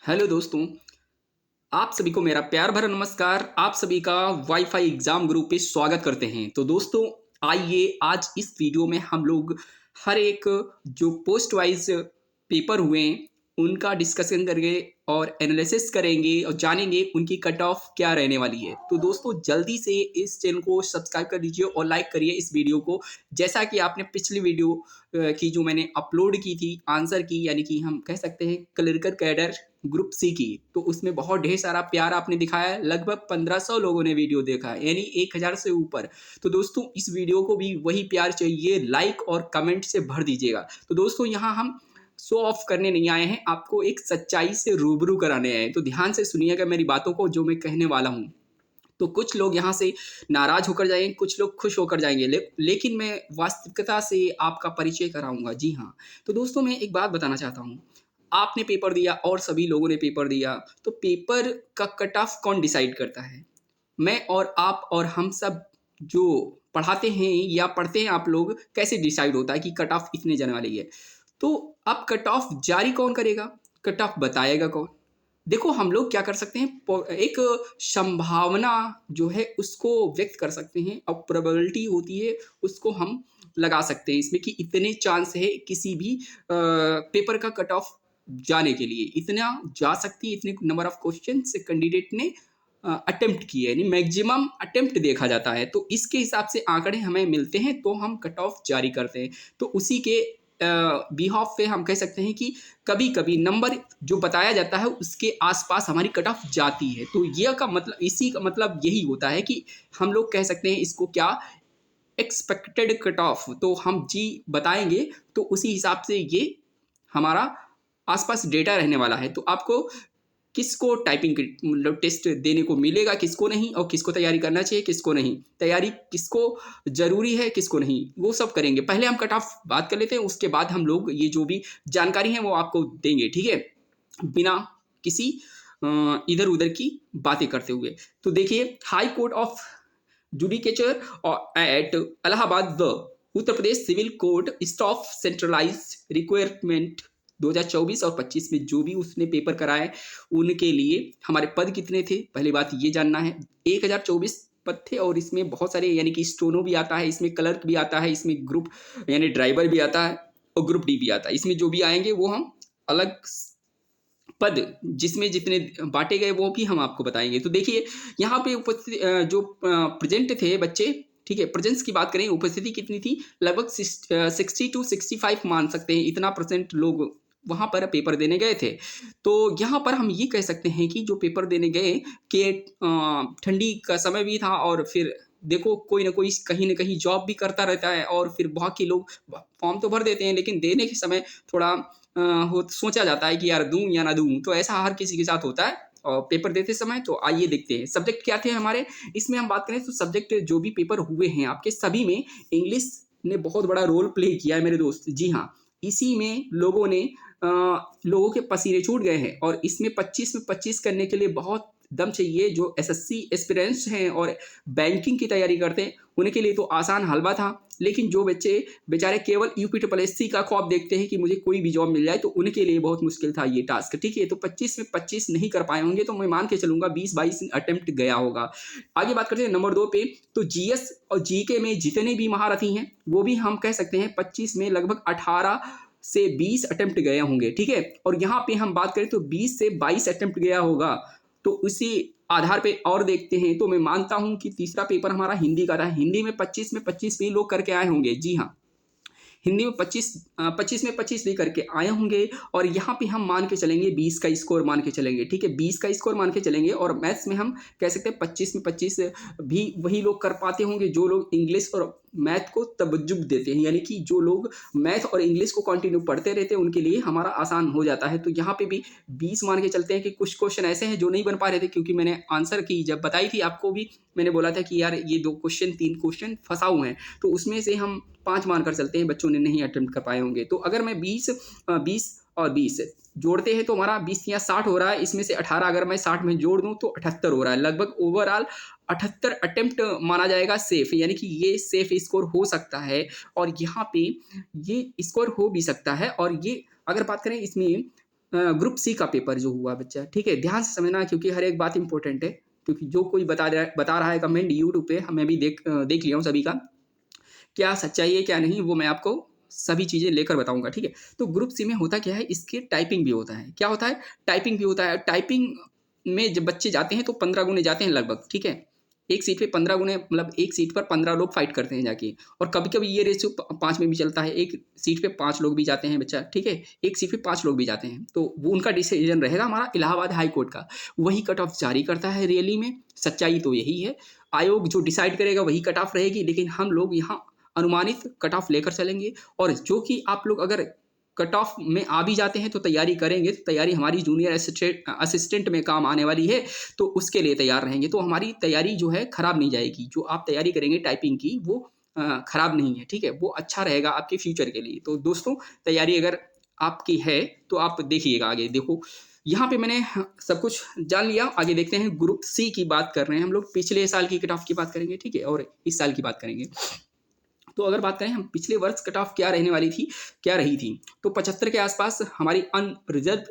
Hello दोस्तों, आप सभी को मेरा प्यार भरा नमस्कार। आप सभी का वाईफाई एग्जाम गुरु पे स्वागत करते हैं। तो दोस्तों, आइए आज इस वीडियो में हम लोग हर एक जो पोस्ट वाइज पेपर हुए हैं उनका डिस्कशन करेंगे और एनालिसिस करेंगे और जानेंगे उनकी कट ऑफ क्या रहने वाली है। तो दोस्तों, जल्दी से इस चैनल को सब्सक्राइब कर दीजिए और लाइक करिए इस वीडियो को। जैसा कि आपने पिछली वीडियो की जो मैंने अपलोड की थी आंसर की, यानी कि हम कह सकते हैं क्लरिकल कैडर ग्रुप सी की, तो उसमें बहुत ढेर सारा प्यार आपने दिखाया है। लगभग 1500 लोगों ने वीडियो देखा है, यानी 1000 से ऊपर। तो दोस्तों, इस वीडियो को भी वही प्यार चाहिए, लाइक और कमेंट से भर दीजिएगा। तो दोस्तों, यहाँ हम शो ऑफ करने नहीं आए हैं, आपको एक सच्चाई से रूबरू कराने आए हैं। तो ध्यान से सुनिएगा मेरी बातों को, जो मैं कहने वाला हूँ। तो कुछ लोग यहाँ से नाराज होकर जाएंगे, कुछ लोग खुश होकर जाएंगे, लेकिन मैं वास्तविकता से आपका परिचय कराऊंगा। जी हाँ। तो दोस्तों, मैं एक बात बताना चाहता हूँ। आपने पेपर दिया और सभी लोगों ने पेपर दिया, तो पेपर का कट ऑफ कौन डिसाइड करता है? मैं और आप और हम सब जो पढ़ाते हैं या पढ़ते हैं, आप लोग कैसे डिसाइड होता है कि कट ऑफ इतने जाने वाली है? तो अब कट ऑफ जारी कौन करेगा? कट ऑफ बताएगा कौन? देखो, हम लोग क्या कर सकते हैं, एक संभावना जो है उसको व्यक्त कर सकते हैं और प्रोबेबिलिटी होती है उसको हम लगा सकते हैं इसमें कि इतने चांस है किसी भी पेपर का कट ऑफ जाने के लिए, इतना जा सकती है, इतने नंबर ऑफ क्वेश्चन से कैंडिडेट ने अटेम्प्ट किए, यानी मैक्सिमम अटेम्प्ट देखा जाता है। तो इसके हिसाब से आंकड़े हमें मिलते हैं, तो हम कट ऑफ जारी करते हैं। तो उसी के बिहाफ पे हम कह सकते हैं कि कभी कभी नंबर जो बताया जाता है उसके आसपास हमारी कट ऑफ जाती है। तो यह का मतलब, इसी का मतलब यही होता है कि हम लोग कह सकते हैं इसको क्या, एक्सपेक्टेड कट ऑफ। तो हम जी बताएंगे तो उसी हिसाब से ये हमारा आसपास डेटा रहने वाला है। तो आपको किसको टाइपिंग मतलब टेस्ट देने को मिलेगा, किसको नहीं, और किसको तैयारी करना चाहिए, किसको नहीं, तैयारी किसको जरूरी है, किसको नहीं, वो सब करेंगे। पहले हम कट ऑफ बात कर लेते हैं, उसके बाद हम लोग ये जो भी जानकारी है वो आपको देंगे, ठीक है, बिना किसी इधर उधर की बातें करते हुए। तो देखिए, high court of judicature at Allahabad, the Uttar Pradesh civil court staff centralised requirement 2024 और 25 में जो भी उसने पेपर कराए उनके लिए हमारे पद कितने थे, पहली बात ये जानना है। 1024 पद थे, और इसमें बहुत सारे, यानी कि स्टोनो भी आता है, इसमें क्लर्क भी आता है, इसमें ग्रुप यानी ड्राइवर भी आता है, और ग्रुप डी भी आता है। इसमें जो भी आएंगे वो हम अलग पद जिसमें जितने बांटे गए वो भी हम आपको बताएंगे। तो देखिए, यहाँ पे उपस्थित जो प्रेजेंट थे बच्चे, ठीक है, प्रेजेंस की बात करें, उपस्थिति कितनी थी, लगभग 60 to 65 मान सकते हैं, इतना परसेंट लोग वहां पर पेपर देने गए थे। तो यहाँ पर हम ये कह सकते हैं कि जो पेपर देने गए कि ठंडी का समय भी था, और फिर देखो कोई ना कोई कहीं ना कहीं जॉब भी करता रहता है, और फिर बहुत के लोग फॉर्म तो भर देते हैं, लेकिन देने के समय थोड़ा हो सोचा जाता है कि यार दूं या ना दूं। तो ऐसा हर किसी के साथ होता है और पेपर देते समय। तो आइए देखते हैं सब्जेक्ट क्या थे हमारे। इसमें हम बात करें तो सब्जेक्ट जो भी पेपर हुए हैं आपके सभी में इंग्लिश ने बहुत बड़ा रोल प्ले किया है मेरे दोस्त। जी हाँ, इसी में लोगों के पसीने छूट गए हैं, और इसमें 25 में 25 करने के लिए बहुत दम चाहिए। जो एसएससी एस्पिरेंट्स हैं और बैंकिंग की तैयारी करते हैं उनके लिए तो आसान हलवा था, लेकिन जो बच्चे बेचारे केवल यूपी ट्रिपल एस सी का ख्वाब देखते हैं कि मुझे कोई भी जॉब मिल जाए, तो उनके लिए बहुत मुश्किल था ये टास्क, ठीक है। तो 25 में 25 नहीं कर पाए होंगे, तो मैं मान के चलूंगा 20-22 अटेम्प्ट गया होगा। आगे बात करते हैं नंबर 2 पे। तो जीएस और जीके में जितने भी महारथी हैं वो भी हम कह सकते हैं 25 में लगभग 18 से 20 अटेम्प्ट गए होंगे, ठीक है। और यहाँ पे हम बात करें तो 20 से 22 अटेम्प्ट गया होगा। तो उसी आधार पे और देखते हैं, तो मैं मानता हूं कि तीसरा पेपर हमारा हिंदी का था। हिंदी में 25 में 25 भी लोग करके आए होंगे। जी हाँ, हिंदी में 25 में 25 भी करके आए होंगे। और यहाँ पे हम मान के चलेंगे 20 का स्कोर मान के चलेंगे, ठीक है, 20 का स्कोर मान के चलेंगे। और मैथ्स में हम कह सकते हैं 25 में 25 भी वही लोग कर पाते होंगे जो लोग इंग्लिश और मैथ को तवज्जुह देते हैं, यानी कि जो लोग मैथ और इंग्लिश को कंटिन्यू पढ़ते रहते हैं उनके लिए हमारा आसान हो जाता है। तो यहाँ पे भी 20 मान के चलते हैं कि कुछ क्वेश्चन ऐसे हैं जो नहीं बन पा रहे थे, क्योंकि मैंने आंसर की जब बताई थी आपको भी मैंने बोला था कि यार ये 2 क्वेश्चन 3 क्वेश्चन फंसाऊ हैं, तो उसमें से हम 5 मान कर चलते हैं, बच्चों ने नहीं अटेम्प्ट कर पाए होंगे। तो अगर मैं 20 और 20 जोड़ते हैं तो हमारा 20 या 60 हो रहा है, इसमें से 18 अगर मैं 60 में जोड़ दूं तो 78 हो रहा है। लगभग ओवरऑल 78 अटेम्प्ट माना जाएगा सेफ, यानी कि ये सेफ स्कोर हो सकता है, और यहाँ पे ये स्कोर हो भी सकता है। और ये अगर बात करें इसमें ग्रुप सी का पेपर जो हुआ बच्चा, ठीक है, ध्यान से समझना क्योंकि हर एक बात इंपॉर्टेंट है, क्योंकि जो कोई बता रहा है कमेंट यूट्यूब पे, मैं भी देख लिया हूँ सभी का, क्या सच्चाई है क्या नहीं वो मैं आपको सभी चीज़ें लेकर बताऊंगा, ठीक है। तो ग्रुप सी में होता क्या है, इसके टाइपिंग भी होता है, क्या होता है, टाइपिंग भी होता है। टाइपिंग में जब बच्चे जाते हैं तो 15 गुने जाते हैं लगभग, ठीक है। एक सीट पे 15 गुने, मतलब एक सीट पर 15 लोग फाइट करते हैं जाके। और कभी कभी ये रेशियो 5 में भी चलता है, एक सीट पे 5 लोग भी जाते हैं बच्चा, ठीक है, एक सीट पे 5 लोग भी जाते हैं। तो वो उनका डिसीजन रहेगा हमारा इलाहाबाद हाई कोर्ट का, वही कट ऑफ जारी करता है रियली में। सच्चाई तो यही है, आयोग जो डिसाइड करेगा वही कट ऑफ रहेगी, लेकिन हम लोग यहाँ अनुमानित कट ऑफ लेकर चलेंगे। और जो कि आप लोग अगर कट ऑफ में आ भी जाते हैं तो तैयारी करेंगे, तो तैयारी हमारी जूनियर असिस्टेंट में काम आने वाली है, तो उसके लिए तैयार रहेंगे। तो हमारी तैयारी जो है खराब नहीं जाएगी, जो आप तैयारी करेंगे टाइपिंग की वो खराब नहीं है, ठीक है, वो अच्छा रहेगा आपके फ्यूचर के लिए। तो दोस्तों, तैयारी अगर आपकी है तो आप देखिएगा आगे। देखो यहाँ पे मैंने सब कुछ जान लिया, आगे देखते हैं। ग्रुप सी की बात कर रहे हैं हम लोग, पिछले साल की कट ऑफ की बात करेंगे, ठीक है, और इस साल की बात करेंगे। तो अगर बात करें हम पिछले वर्ष कट ऑफ क्या रहने वाली थी, क्या रही थी, तो 75 के आसपास हमारी अनरिजर्व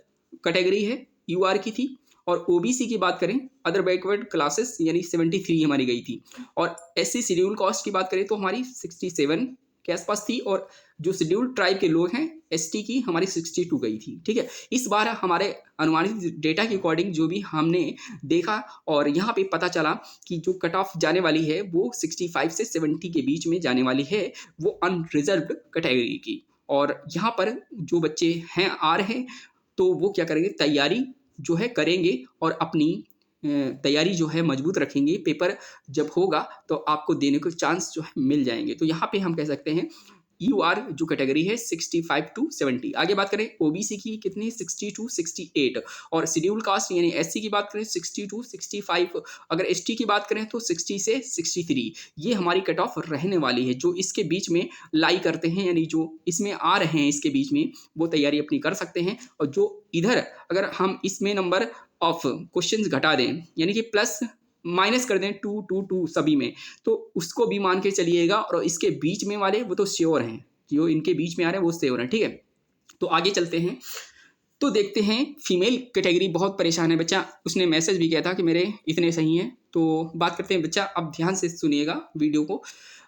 कैटेगरी है यूआर की थी। और ओबीसी की बात करें, अदर बैकवर्ड क्लासेस, यानी 73 हमारी गई थी। और एससी शेड्यूल कास्ट की बात करें तो हमारी 67 के आसपास थी। और जो शेड्यूल ट्राइब के लोग हैं एसटी की, हमारी 62 गई थी, ठीक है। इस बार हमारे अनुमानित डेटा के अकॉर्डिंग जो भी हमने देखा, और यहाँ पे पता चला कि जो कट ऑफ जाने वाली है वो 65 से 70 के बीच में जाने वाली है, वो अनरिजर्व्ड कैटेगरी की। और यहाँ पर जो बच्चे हैं आ रहे हैं, तो वो क्या करेंगे, तैयारी जो है करेंगे और अपनी तैयारी जो है मजबूत रखेंगे। पेपर जब होगा तो आपको देने को चांस जो है मिल जाएंगे। तो यहाँ पे हम कह सकते हैं यूआर जो कैटेगरी है 65 टू 70। आगे बात करें ओबीसी की, कितनी, 60 टू 68। और शेड्यूल कास्ट यानी एससी की बात करें 60 टू 65। अगर एसटी की बात करें तो 60 से 63। ये हमारी कट ऑफ रहने वाली है। जो इसके बीच में लाई करते हैं, यानी जो इसमें आ रहे हैं इसके बीच में, वो तैयारी अपनी कर सकते हैं। और जो इधर अगर हम इसमें नंबर ऑफ क्वेश्चंस घटा दें, यानी कि प्लस माइनस कर दें 2 2 2 सभी में, तो उसको भी मान के चलिएगा। और इसके बीच में वाले वो तो श्योर हैं, जो इनके बीच में आ रहे हैं वो श्योर हैं, ठीक है। तो आगे चलते हैं, तो देखते हैं। फीमेल कैटेगरी बहुत परेशान है बच्चा, उसने मैसेज भी किया था कि मेरे इतने सही हैं। तो बात करते हैं बच्चा, अब ध्यान से सुनिएगा वीडियो को।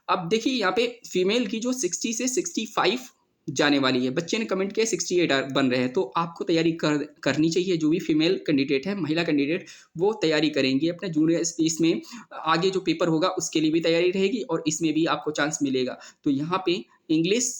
अब देखिए यहाँ पे फीमेल की जो 60 से 65 जाने वाली है, बच्चे ने कमेंट किया 68 बन रहे हैं, तो आपको तैयारी करनी चाहिए। जो भी फीमेल कैंडिडेट है, महिला कैंडिडेट, वो तैयारी करेंगी अपने जूनियर इसमें। आगे जो पेपर होगा उसके लिए भी तैयारी रहेगी और इसमें भी आपको चांस मिलेगा। तो यहाँ पे इंग्लिश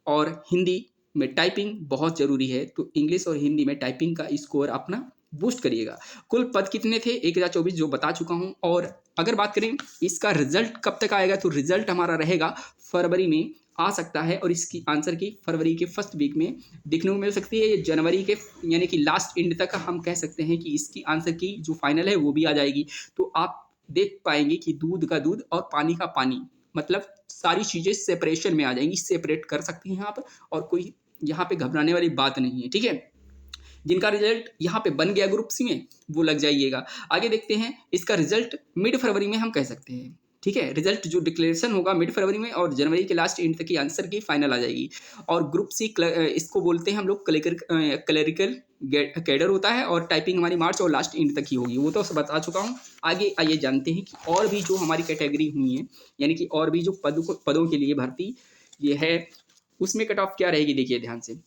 और हिंदी में टाइपिंग बहुत ज़रूरी है, तो इंग्लिश और हिंदी में टाइपिंग का स्कोर अपना बूस्ट करिएगा। कुल पद कितने थे, 1024, जो बता चुका हूँ। और अगर बात करें इसका रिजल्ट कब तक आएगा, तो रिजल्ट हमारा रहेगा फरवरी में आ सकता है। और इसकी आंसर की फरवरी के फर्स्ट वीक में देखने को मिल सकती है। ये जनवरी के यानी कि लास्ट एंड तक हम कह सकते हैं कि इसकी आंसर की जो फाइनल है वो भी आ जाएगी। तो आप देख पाएंगे कि दूध का दूध और पानी का पानी, मतलब सारी चीज़ें सेपरेशन में आ जाएंगी, सेपरेट कर सकते हैं आप। और कोई यहाँ पे घबराने वाली बात नहीं है, ठीक है। जिनका रिजल्ट यहाँ पे बन गया ग्रुप सी में, वो लग जाइएगा। आगे देखते हैं, इसका रिजल्ट मिड फरवरी में हम कह सकते हैं, ठीक है। रिजल्ट जो डिक्लेरेशन होगा मिड फरवरी में, और जनवरी के लास्ट एंड तक की आंसर की फाइनल आ जाएगी। और ग्रुप सी इसको बोलते हैं हम लोग क्लरिकल कैडर होता है। और टाइपिंग हमारी मार्च और लास्ट एंड तक ही होगी, वो तो बता चुका हूँ। आगे आइए जानते हैं कि और भी जो हमारी कैटेगरी हुई है, यानी कि और भी जो पदों के लिए भर्ती ये है, उसमें कट ऑफ क्या रहेगी, देखिए ध्यान से।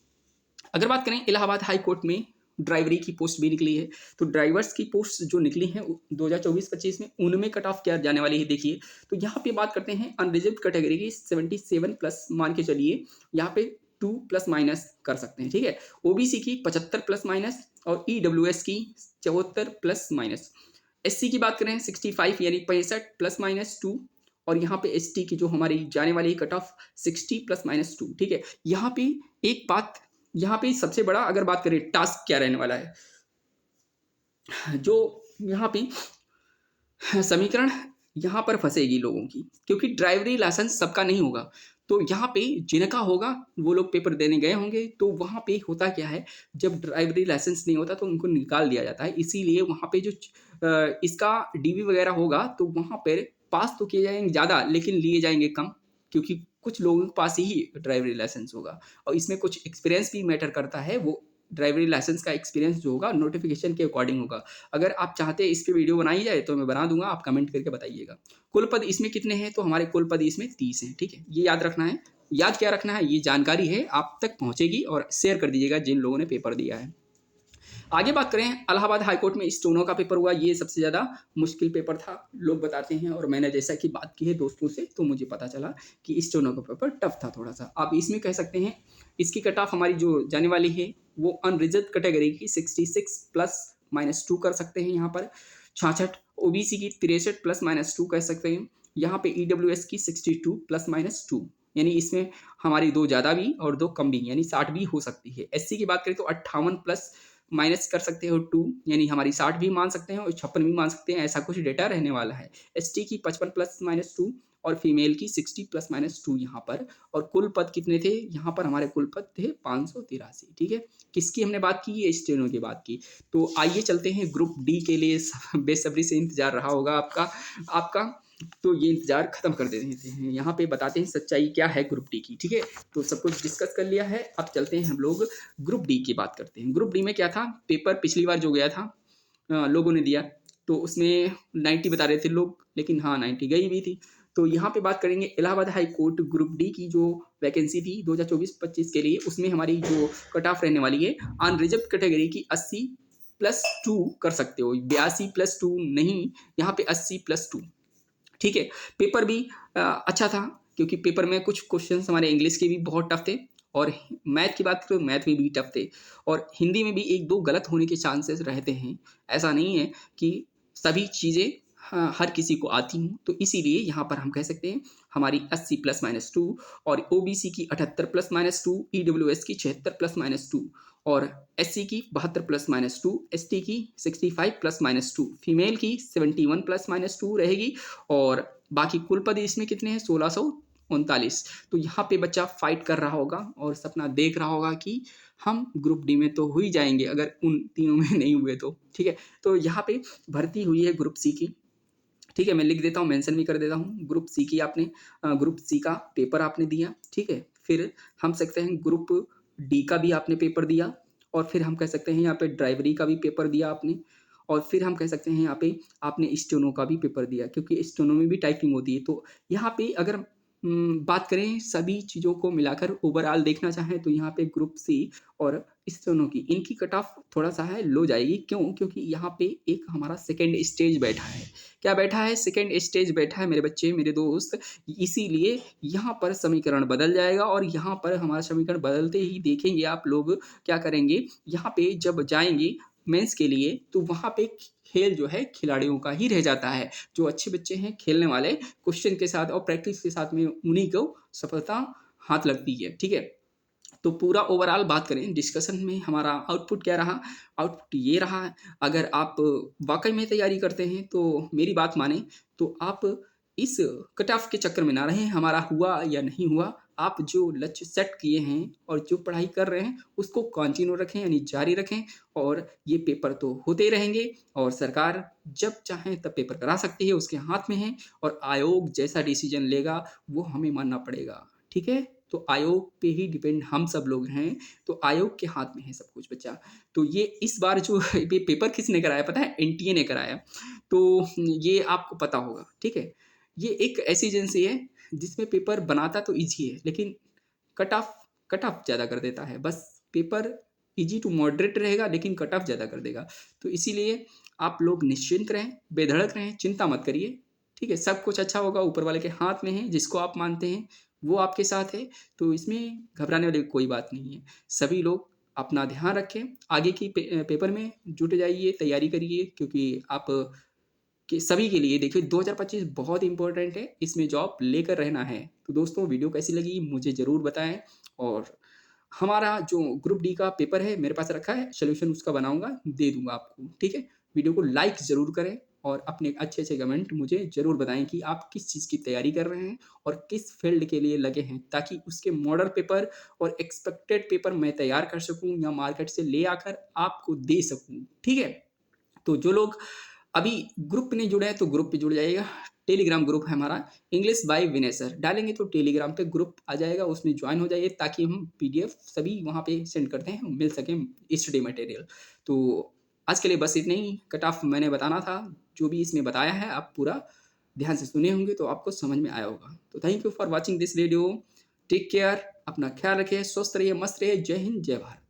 अगर बात करें इलाहाबाद हाई कोर्ट में ड्राइवरी की पोस्ट भी निकली है, तो ड्राइवर्स की पोस्ट जो निकली है 2024-25 में, उनमें कट ऑफ क्या जाने वाली है, देखिए। तो यहाँ पे बात करते हैं अनरिजर्व कैटेगरी की 77 प्लस मान के चलिए, यहाँ पे 2 प्लस माइनस कर सकते हैं, ठीक है। ओबीसी की 75 प्लस माइनस, और ईडब्ल्यूएस की 74 प्लस माइनस। एससी की बात करें 65 यानी 65 प्लस माइनस 2। और यहाँ पे एसटी की जो हमारी जाने वाली कट ऑफ 60 प्लस माइनस 2, ठीक है। यहाँ पे एक बात, यहाँ पे सबसे बड़ा अगर बात करें टास्क क्या रहने वाला है, जो यहाँ पे समीकरण यहाँ पर फंसेगी लोगों की, क्योंकि ड्राइवरी लाइसेंस सबका नहीं होगा। तो यहाँ पे जिनका होगा वो लोग पेपर देने गए होंगे। तो वहाँ पे होता क्या है, जब ड्राइवरी लाइसेंस नहीं होता तो उनको निकाल दिया जाता है। इसीलिए वहाँ पे जो इसका डीवी वगैरह होगा, तो वहाँ पर पास तो किए जाएंगे ज़्यादा, लेकिन लिए जाएंगे कम, क्योंकि कुछ लोगों के पास ही ड्राइवरी लाइसेंस होगा। और इसमें कुछ एक्सपीरियंस भी मैटर करता है, वो ड्राइवरी लाइसेंस का एक्सपीरियंस जो होगा नोटिफिकेशन के अकॉर्डिंग होगा। अगर आप चाहते हैं इस पे वीडियो बनाई जाए तो मैं बना दूंगा, आप कमेंट करके बताइएगा। कुल पद इसमें कितने हैं, तो हमारे कुल पद इसमें 30 हैं। ठीक है, ये याद रखना है। याद क्या रखना है, ये जानकारी है आप तक पहुंचेगी और शेयर कर दीजिएगा जिन लोगों ने पेपर दिया है। आगे बात करें, इलाहाबाद हाईकोर्ट में स्टोनो का पेपर हुआ। ये सबसे ज़्यादा मुश्किल पेपर था लोग बताते हैं, और मैंने जैसा कि बात की है दोस्तों से तो मुझे पता चला कि स्टोनो का पेपर टफ था थोड़ा सा। आप इसमें कह सकते हैं इसकी कट ऑफ हमारी जो जाने वाली है वो अनरिजर्व कैटेगरी की 66 प्लस माइनस 2 कर सकते हैं यहाँ पर। 66 ओबीसी की 63 प्लस माइनस 2 कह सकते हैं। यहाँ पे ईडब्ल्यूएस की 62 प्लस माइनस 2, यानी इसमें हमारी 2 ज़्यादा भी और 2 कम भी, यानी 60 भी हो सकती है। एससी की बात करें तो 58 प्लस माइनस कर सकते हो 2, यानी हमारी 60 भी मान सकते हैं और 56 भी मान सकते हैं, ऐसा कुछ डेटा रहने वाला है। एसटी की 55 प्लस माइनस 2 और फीमेल की 60 प्लस माइनस 2 यहाँ पर। और कुल पद कितने थे यहाँ पर, हमारे कुल पद थे 583। ठीक है, किसकी हमने बात की, ये स्टेनो की बात की। तो आइए चलते हैं ग्रुप डी के लिए। बेसब्री से इंतजार रहा होगा आपका आपका तो ये इंतजार खत्म कर देते हैं। यहाँ पे बताते हैं सच्चाई क्या है ग्रुप डी की। ठीक है, तो सब कुछ डिस्कस कर लिया है, अब चलते हैं हम लोग ग्रुप डी की बात करते हैं। ग्रुप डी में क्या था, पेपर पिछली बार जो गया था लोगों ने दिया तो उसमें 90 बता रहे थे लोग, लेकिन हाँ 90 गई भी थी। तो यहाँ पे बात करेंगे Allahabad high court group D की जो वैकेंसी थी 2024-25 के लिए, उसमें हमारी जो कट ऑफ रहने वाली है अनरिजर्व कैटेगरी की 80 प्लस 2 कर सकते हो, 82 प्लस 2 नहीं, यहाँ पे 80 प्लस 2। ठीक है, पेपर भी अच्छा था क्योंकि पेपर में कुछ क्वेश्चंस हमारे इंग्लिश के भी बहुत टफ थे, और मैथ की बात करें तो मैथ में भी टफ थे, और हिंदी में भी एक दो गलत होने के चांसेस रहते हैं। ऐसा नहीं है कि सभी चीज़ें हर किसी को आती हूँ, तो इसीलिए यहाँ पर हम कह सकते हैं हमारी 80 प्लस माइनस 2, और ओबीसी की 78 प्लस माइनस 2, ईडब्ल्यूएस की 76 प्लस माइनस 2, और एससी की 72 प्लस माइनस 2, एसटी की 65 प्लस माइनस 2, फीमेल की 71 प्लस माइनस 2 रहेगी। और बाकी कुल पद इसमें कितने हैं, 1639। तो यहाँ पे बच्चा फाइट कर रहा होगा और सपना देख रहा होगा कि हम ग्रुप डी में तो हो ही जाएंगे अगर उन तीनों में नहीं हुए तो। ठीक है, तो यहाँ पे भर्ती हुई है ग्रुप सी की। ठीक है, मैं लिख देता हूँ, मेंशन भी कर देता हूँ। ग्रुप सी की आपने ग्रुप सी का पेपर आपने दिया। ठीक है, फिर हम सकते हैं ग्रुप डी का भी आपने पेपर दिया, और फिर हम कह सकते हैं यहाँ पे ड्राइवरी का भी पेपर दिया आपने, और फिर हम कह सकते हैं यहाँ पे आपने स्टेनो का भी पेपर दिया, क्योंकि स्टेनो में भी टाइपिंग होती है। तो यहाँ पे अगर बात करें सभी चीज़ों को मिलाकर ओवरऑल देखना चाहें तो यहाँ पे ग्रुप सी और स्टेनो की इनकी कट ऑफ थोड़ा सा है लो जाएगी। क्यों, क्योंकि यहाँ पे एक हमारा सेकेंड स्टेज बैठा है। क्या बैठा है, सेकेंड स्टेज बैठा है मेरे बच्चे मेरे दोस्त, इसीलिए यहाँ पर समीकरण बदल जाएगा, और यहाँ पर हमारा समीकरण बदलते ही देखेंगे आप लोग क्या करेंगे, यहाँ पे जब जाएंगे मेंस के लिए तो वहाँ पे खेल जो है खिलाड़ियों का ही रह जाता है। जो अच्छे बच्चे हैं खेलने वाले, क्वेश्चन के साथ और प्रैक्टिस के साथ में उन्हीं को सफलता हाथ लगती है। ठीक है, तो पूरा ओवरऑल बात करें डिस्कशन में हमारा आउटपुट क्या रहा, आउटपुट ये रहा है। अगर आप वाकई में तैयारी करते हैं तो मेरी बात माने तो आप इस कट ऑफ के चक्कर में ना रहें, हमारा हुआ या नहीं हुआ। आप जो लक्ष्य सेट किए हैं और जो पढ़ाई कर रहे हैं उसको कंटिन्यू रखें, यानी जारी रखें, और ये पेपर तो होते ही रहेंगे, और सरकार जब चाहे तब पेपर करा सकती है, उसके हाथ में है, और आयोग जैसा डिसीजन लेगा वो हमें मानना पड़ेगा। ठीक है, तो आयोग पे ही डिपेंड हम सब लोग हैं, तो आयोग के हाथ में है सब कुछ बच्चा। तो ये इस बार जो ये पेपर किसने कराया पता है, एनटीए ने कराया, तो ये आपको पता होगा। ठीक है, ये एक ऐसी एजेंसी है जिसमें पेपर बनाता तो इजी है, लेकिन कट ऑफ ज़्यादा कर देता है। बस पेपर इजी टू मॉडरेट रहेगा लेकिन कट ऑफ ज़्यादा कर देगा। तो इसीलिए आप लोग निश्चिंत रहें, बेधड़क रहें, चिंता मत करिए। ठीक है, सब कुछ अच्छा होगा, ऊपर वाले के हाथ में है, जिसको आप मानते हैं वो आपके साथ है, तो इसमें घबराने वाली कोई बात नहीं है। सभी लोग अपना ध्यान रखें, आगे की पेपर में जुट जाइए, तैयारी करिए, क्योंकि आप कि सभी के लिए देखिए 2025 बहुत इंपॉर्टेंट है, इसमें जॉब लेकर रहना है। तो दोस्तों वीडियो कैसी लगी मुझे ज़रूर बताएं, और हमारा जो ग्रुप डी का पेपर है मेरे पास रखा है, सोल्यूशन उसका बनाऊंगा, दे दूंगा आपको। ठीक है, वीडियो को लाइक ज़रूर करें, और अपने अच्छे अच्छे कमेंट मुझे ज़रूर बताएं कि आप किस चीज़ की तैयारी कर रहे हैं और किस फील्ड के लिए लगे हैं, ताकि उसके मॉडल पेपर और एक्सपेक्टेड पेपर मैं तैयार कर सकूँ या मार्केट से ले आकर आपको दे सकूँ। ठीक है, तो जो लोग अभी ग्रुप नहीं जुड़े हैं तो ग्रुप पे जुड़ जाइएगा। टेलीग्राम ग्रुप है हमारा, इंग्लिश बाय विनय सर डालेंगे तो टेलीग्राम पे ग्रुप आ जाएगा, उसमें ज्वाइन हो जाइए ताकि हम पीडीएफ सभी वहाँ पे सेंड करते हैं, मिल सके स्टडी मटेरियल। तो आज के लिए बस इतना ही, कट ऑफ मैंने बताना था, जो भी इसमें बताया है आप पूरा ध्यान से सुने होंगे तो आपको समझ में आया होगा। तो thank you for watching this video, take care, अपना ख्याल रखिए, स्वस्थ रहिए, मस्त रहिए, जय हिंद जय भारत।